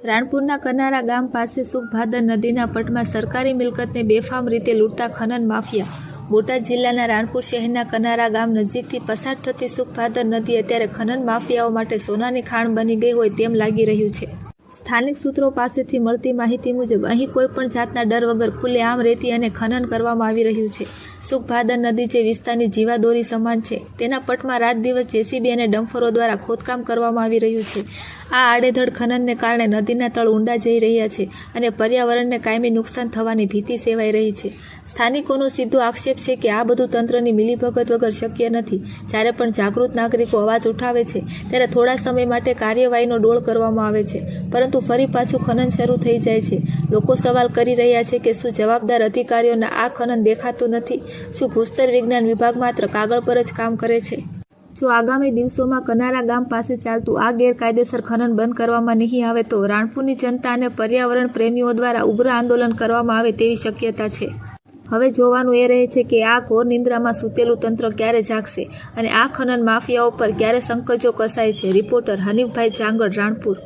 રાણપુરના કનારા ગામ પાસે સુખભાદર નદીના પટમાં સરકારી મિલકતને બેફામ રીતે લૂંટતા ખનન માફિયા। બોટાદ જિલ્લાના રાણપુર શહેરના કનારા ગામ નજીકથી પસાર થતી સુખભાદર નદી અત્યારે ખનન માફિયાઓ માટે સોનાની ખાણ બની ગઈ હોય તેમ લાગી રહ્યું છે। સ્થાનિક સૂત્રો પાસેથી મળતી માહિતી મુજબ અહીં કોઈપણ જાતના ડર વગર ખુલ્લેઆમ રેતી અને ખનન કરવામાં આવી રહ્યું છે। સુખભાદર નદી જે વિસ્તારની જીવાદોરી સમાન છે તેના પટમાં રાત દિવસ જેસીબી અને ડમ્ફરો દ્વારા ખોદકામ કરવામાં આવી રહ્યું છે। આ આડેધડ ખનનને કારણે નદીના તળ ઊંડા જઈ રહ્યા છે અને પર્યાવરણને કાયમી નુકસાન થવાની ભીતિ સેવાઈ રહી છે। સ્થાનિકોનો સીધો આક્ષેપ છે કે આ બધું તંત્રની મિલીભગત વગર શક્ય નથી। જ્યારે પણ જાગૃત નાગરિકો અવાજ ઉઠાવે છે ત્યારે થોડા સમય માટે કાર્યવાહીનો ડોળ કરવામાં આવે છે, પરંતુ ફરી પાછું ખનન શરૂ થઈ જાય છે। લોકો સવાલ કરી રહ્યા છે કે શું જવાબદાર અધિકારીઓને આ ખનન દેખાતું નથી? શું ભૂસ્તર વિજ્ઞાન વિભાગ માત્ર કાગળ પર જ કામ કરે છે? જો આગામી દિવસોમાં કનારા ગામ પાસે ચાલતું આ ગેરકાયદેસર ખનન બંધ કરવામાં નહીં આવે તો રાણપુરની જનતા અને પર્યાવરણ પ્રેમીઓ દ્વારા ઉગ્ર આંદોલન કરવામાં આવે તેવી શક્યતા છે। હવે જોવાનું એ રહે છે કે આ ઘોર નિંદ્રામાં સૂતેલું તંત્ર ક્યારે જાગશે અને આ ખનન માફિયાઓ પર ક્યારે સંકજો કસાય છે। રિપોર્ટર હનીફભાઈ ચાંગડ, રાણપુર।